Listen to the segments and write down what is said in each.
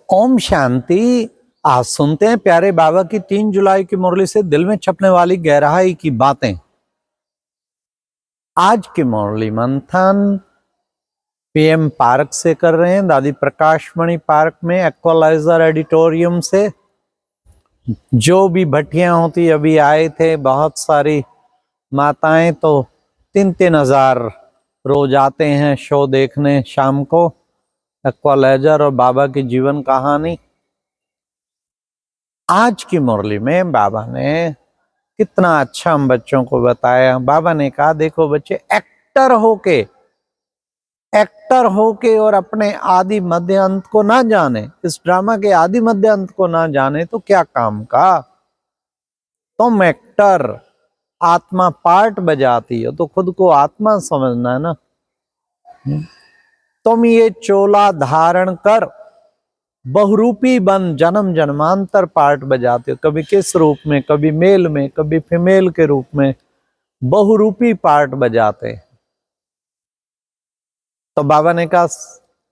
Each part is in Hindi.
ओम शांति। आज सुनते हैं प्यारे बाबा की 3 जुलाई की मुरली से दिल में छपने वाली गहराई की बातें। आज की मुरली मंथन पीएम पार्क से कर रहे हैं, दादी प्रकाशमणि पार्क में एक्वालाइजर एडिटोरियम से। जो भी भट्टियां होती अभी आए थे, बहुत सारी माताएं, तो 3-3 हजार रोज आते हैं शो देखने शाम को, एक्वालाइजर और बाबा की जीवन कहानी। आज की मुरली में बाबा ने कितना अच्छा हम बच्चों को बताया। बाबा ने कहा देखो बच्चे, एक्टर होके और अपने आदि मध्य अंत को ना जाने, इस ड्रामा के आदि मध्य अंत को ना जाने तो क्या काम का। तुम एक्टर, आत्मा पार्ट बजाती हो तो खुद को आत्मा समझना है ना। तुम ये चोला धारण कर बहुरूपी बन जन्म जन्मांतर पार्ट बजाते हो, कभी किस रूप में, कभी मेल में, कभी फीमेल के रूप में, बहुरूपी पार्ट बजाते। तो बाबा ने कहा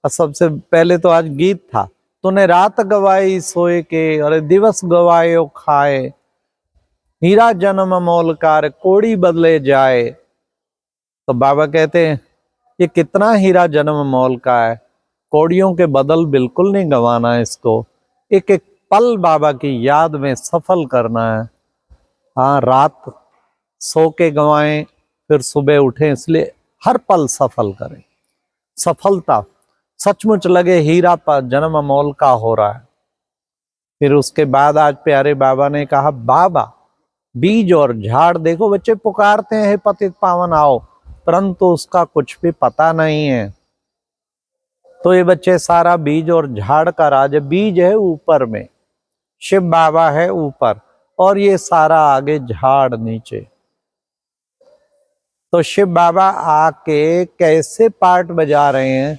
सबसे पहले तो आज गीत था, तूने रात गवाई सोए के और दिवस गवायो खाए, हीरा जन्म अमोल कार कोड़ी बदले जाए। तो बाबा कहते हैं ये कितना हीरा जन्म अमोल का है, कौड़ियों के बदल बिल्कुल नहीं गंवाना है इसको, एक एक पल बाबा की याद में सफल करना है। हाँ, रात सो के गंवाएं फिर सुबह उठें, इसलिए हर पल सफल करें। सफलता सचमुच लगे हीरा पर जन्म अमोल का हो रहा है। फिर उसके बाद आज प्यारे बाबा ने कहा बाबा बीज और झाड़, देखो बच्चे पुकारते हैं पतित पावन आओ, परंतु उसका कुछ भी पता नहीं है। तो ये बच्चे सारा बीज और झाड़ का राज, बीज है ऊपर में, शिव बाबा है ऊपर और ये सारा आगे झाड़ नीचे। तो शिव बाबा आके कैसे पार्ट बजा रहे हैं,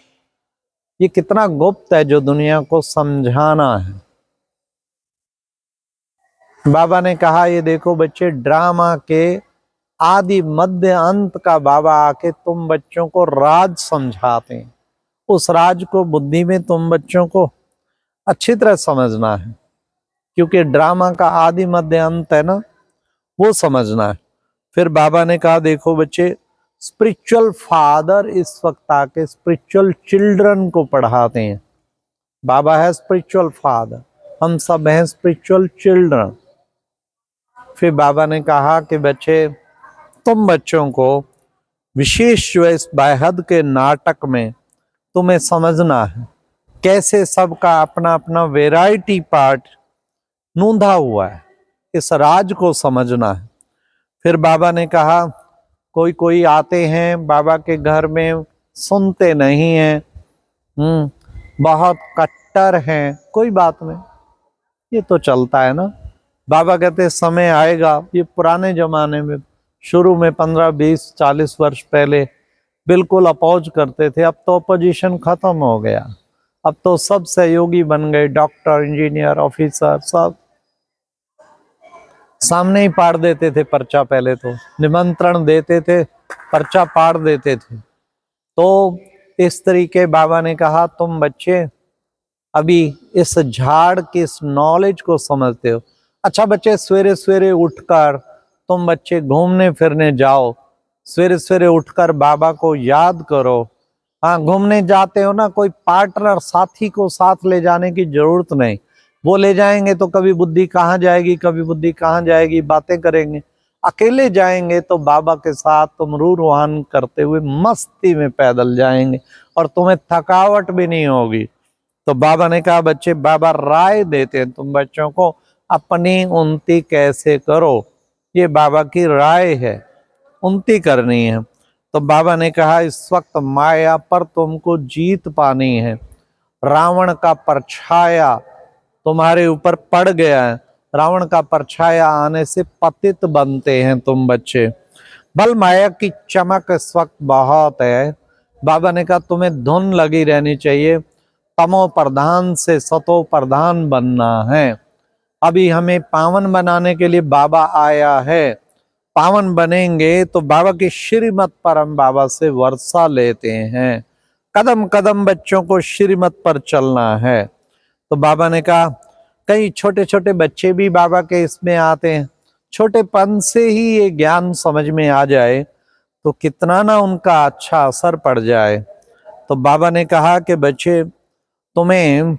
ये कितना गुप्त है जो दुनिया को समझाना है। बाबा ने कहा ये देखो बच्चे, ड्रामा के आदि मध्य अंत का बाबा आके तुम बच्चों को राज समझाते हैं। उस राज को बुद्धि में तुम बच्चों को अच्छी तरह समझना है, क्योंकि ड्रामा का आदि मध्य अंत है ना, वो समझना है। फिर बाबा ने कहा देखो बच्चे, स्पिरिचुअल फादर इस वक्त आके स्पिरिचुअल चिल्ड्रन को पढ़ाते हैं। बाबा है स्पिरिचुअल फादर, हम सब हैं स्पिरिचुअल चिल्ड्रन। फिर बाबा ने कहा कि बच्चे तुम बच्चों को विशेष जो इस बाहद के नाटक में तुम्हें समझना है, कैसे सबका अपना अपना वेराइटी पार्ट नूंधा हुआ है, इस राज को समझना है। फिर बाबा ने कहा कोई कोई आते हैं बाबा के घर में, सुनते नहीं हैं, बहुत कट्टर हैं, कोई बात नहीं, ये तो चलता है ना। बाबा कहते समय आएगा, ये पुराने जमाने में शुरू में 15, 20, 40 वर्ष पहले बिल्कुल अपोज करते थे, अब तो अपोजिशन खत्म हो गया, अब तो सब सहयोगी बन गए, डॉक्टर, इंजीनियर, ऑफिसर, सब सामने ही पाड़ देते थे पर्चा, पहले तो निमंत्रण देते थे, पर्चा पाड़ देते थे। तो इस तरीके बाबा ने कहा तुम बच्चे अभी इस झाड़ की इस नॉलेज को समझते हो। अच्छा बच्चे, सवेरे सवेरे उठकर तुम बच्चे घूमने फिरने जाओ, सवेरे सवेरे उठकर बाबा को याद करो। हाँ, घूमने जाते हो ना, कोई पार्टनर साथी को साथ ले जाने की जरूरत नहीं, वो ले जाएंगे तो कभी बुद्धि कहाँ जाएगी, कभी बुद्धि कहाँ जाएगी, बातें करेंगे। अकेले जाएंगे तो बाबा के साथ तुम रूरवान करते हुए मस्ती में पैदल जाएंगे और तुम्हें थकावट भी नहीं होगी। तो बाबा ने कहा बच्चे, बाबा राय देते हैं तुम बच्चों को, अपनी उन्नति कैसे करो, ये बाबा की राय है, उन्नति करनी है। तो बाबा ने कहा इस वक्त माया पर तुमको जीत पानी है, रावण का परछाया तुम्हारे ऊपर पड़ गया है, रावण का परछाया आने से पतित बनते हैं तुम बच्चे। बल माया की चमक इस वक्त बहुत है। बाबा ने कहा तुम्हें धुन लगी रहनी चाहिए, तमो प्रधान से सतो प्रधान बनना है। अभी हमें पावन बनाने के लिए बाबा आया है, पावन बनेंगे तो बाबा की श्रीमत पर हम बाबा से वर्षा लेते हैं। कदम कदम बच्चों को श्रीमत पर चलना है। तो बाबा ने कहा कई छोटे छोटे बच्चे भी बाबा के इसमें आते हैं, छोटेपन से ही ये ज्ञान समझ में आ जाए तो कितना ना उनका अच्छा असर पड़ जाए। तो बाबा ने कहा कि बच्चे, तुम्हें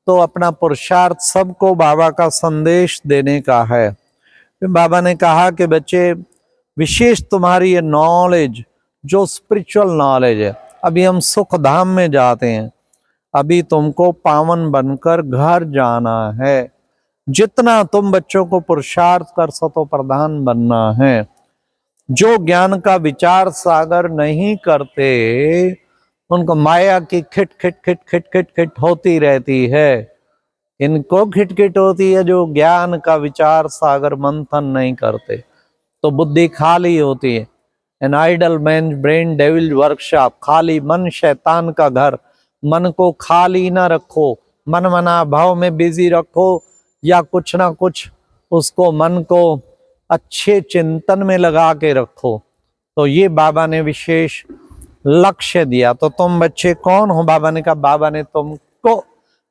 तो अपना पुरुषार्थ सबको बाबा का संदेश देने का है। फिर बाबा ने कहा कि बच्चे, विशेष तुम्हारी ये नॉलेज जो स्पिरिचुअल नॉलेज है, अभी हम सुख धाम में जाते हैं, अभी तुमको पावन बनकर घर जाना है। जितना तुम बच्चों को पुरुषार्थ कर सको प्रधान बनना है। जो ज्ञान का विचार सागर नहीं करते उनको माया की खिट खिट खिट खिट खिट खिट होती रहती है। इनको खिटखिट होती है जो ज्ञान का विचार सागर मंथन नहीं करते, तो बुद्धि खाली होती है। An idle man brain devil workshop, खाली मन शैतान का घर। मन को खाली ना रखो, मन मना भाव में बिजी रखो, या कुछ ना कुछ उसको मन को अच्छे चिंतन में लगा के रखो। तो ये बाबा ने विशेष लक्ष्य दिया। तो तुम बच्चे कौन हो? बाबा ने कहा बाबा ने तुमको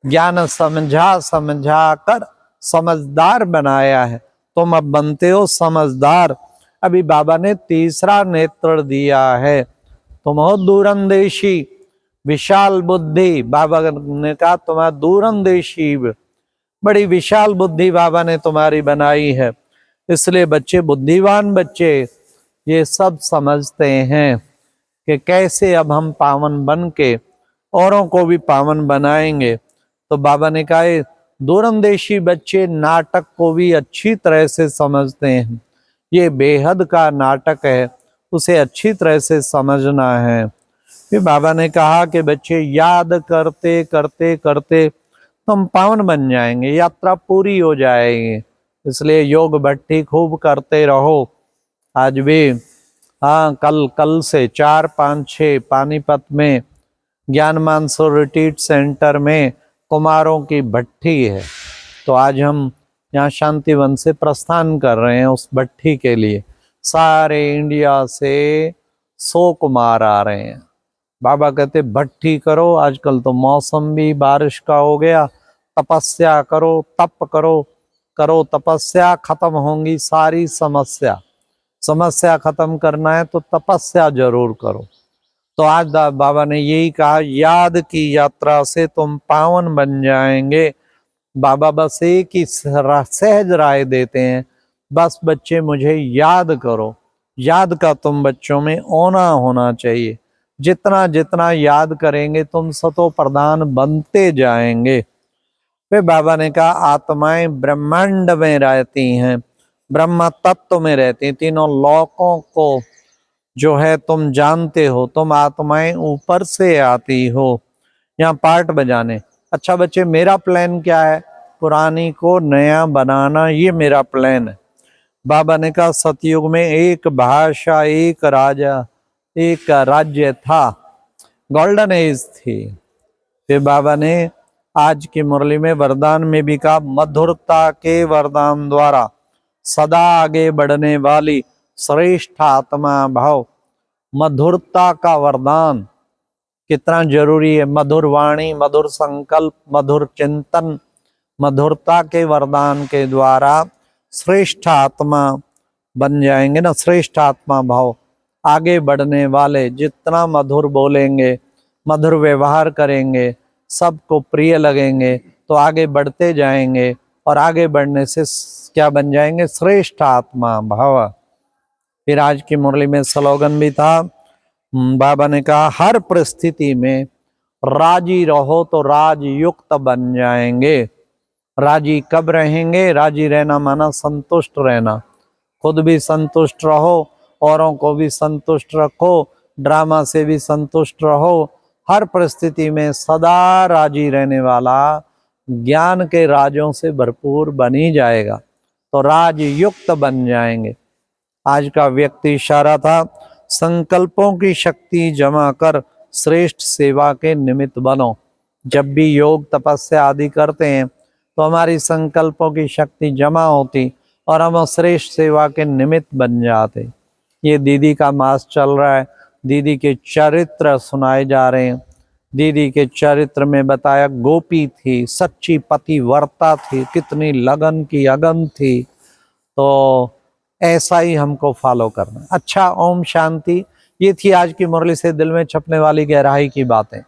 ज्ञान समझा समझा कर समझदार बनाया है, तुम अब बनते हो समझदार। अभी बाबा ने तीसरा नेत्र दिया है, तुम हो दूरंदेशी विशाल बुद्धि। बाबा ने कहा तुम्हारा दूरंदेशी बड़ी विशाल बुद्धि बाबा ने तुम्हारी बनाई है। इसलिए बच्चे, बुद्धिमान बच्चे ये सब समझते हैं कि कैसे अब हम पावन बन के औरों को भी पावन बनाएंगे। तो बाबा ने कहा दूरंदेशी बच्चे नाटक को भी अच्छी तरह से समझते हैं। ये बेहद का नाटक है, उसे अच्छी तरह से समझना है। फिर बाबा ने कहा कि बच्चे याद करते करते करते तुम पावन बन जाएंगे, यात्रा पूरी हो जाएगी। इसलिए योग भट्टी खूब करते रहो। आज भी कल से 4, 5, 6 पानीपत में ज्ञान मानसरोवर रिट्रीट सेंटर में कुमारों की भट्टी है। तो आज हम यहाँ शांतिवन से प्रस्थान कर रहे हैं उस भट्टी के लिए। सारे इंडिया से 100 कुमार आ रहे हैं। बाबा कहते भट्टी करो, आजकल तो मौसम भी बारिश का हो गया, तपस्या करो, तप करो, करो तपस्या, खत्म होंगी सारी समस्या। समस्या खत्म करना है तो तपस्या जरूर करो। तो आज बाबा ने यही कहा, याद की यात्रा से तुम पावन बन जाएंगे। बाबा बस एक ही सहज राय देते हैं, बस बच्चे मुझे याद करो। याद का तुम बच्चों में होना चाहिए। जितना जितना याद करेंगे तुम सतो प्रधान बनते जाएंगे। फिर बाबा ने कहा आत्माएं ब्रह्मांड में रहती हैं, ब्रह्म तत्व में रहती हैं, तीनों लोकों को जो है तुम जानते हो। तुम आत्माएं ऊपर से आती हो यहाँ पार्ट बजाने। अच्छा बच्चे, मेरा प्लान क्या है? पुरानी को नया बनाना, ये मेरा प्लान है। बाबा ने कहा सतयुग में एक भाषा, एक राजा, एक राज्य था, गोल्डन एज थी। फिर बाबा ने आज की मुरली में वरदान में भी कहा, मधुरता के वरदान द्वारा सदा आगे बढ़ने वाली श्रेष्ठ आत्मा भाव। मधुरता का वरदान कितना जरूरी है। मधुर वाणी, मधुर संकल्प, मधुर चिंतन, मधुरता के वरदान के द्वारा श्रेष्ठ आत्मा बन जाएंगे ना। श्रेष्ठ आत्मा भाव, आगे बढ़ने वाले, जितना मधुर बोलेंगे, मधुर व्यवहार करेंगे, सबको प्रिय लगेंगे तो आगे बढ़ते जाएंगे। और आगे बढ़ने से क्या बन जाएंगे? श्रेष्ठ आत्मा भाव। फिर आज की मुरली में स्लोगन भी था, बाबा ने कहा हर परिस्थिति में राजी रहो तो राजयुक्त बन जाएंगे। राजी कब रहेंगे? राजी रहना माना संतुष्ट रहना। खुद भी संतुष्ट रहो, औरों को भी संतुष्ट रखो, ड्रामा से भी संतुष्ट रहो। हर परिस्थिति में सदा राजी रहने वाला ज्ञान के राजों से भरपूर बन ही जाएगा, तो राजयुक्त बन जाएंगे। आज का व्यक्ति इशारा था, संकल्पों की शक्ति जमा कर श्रेष्ठ सेवा के निमित्त बनो। जब भी योग तपस्या आदि करते हैं तो हमारी संकल्पों की शक्ति जमा होती और हम श्रेष्ठ सेवा के निमित्त बन जाते। ये दीदी का मास चल रहा है, दीदी के चरित्र सुनाए जा रहे हैं। दीदी के चरित्र में बताया, गोपी थी, सच्ची पतिव्रता थी, कितनी लगन की अगन थी। तो ऐसा ही हमको फॉलो करना। अच्छा, ओम शांति। ये थी आज की मुरली से दिल में छपने वाली गहराई की बातें।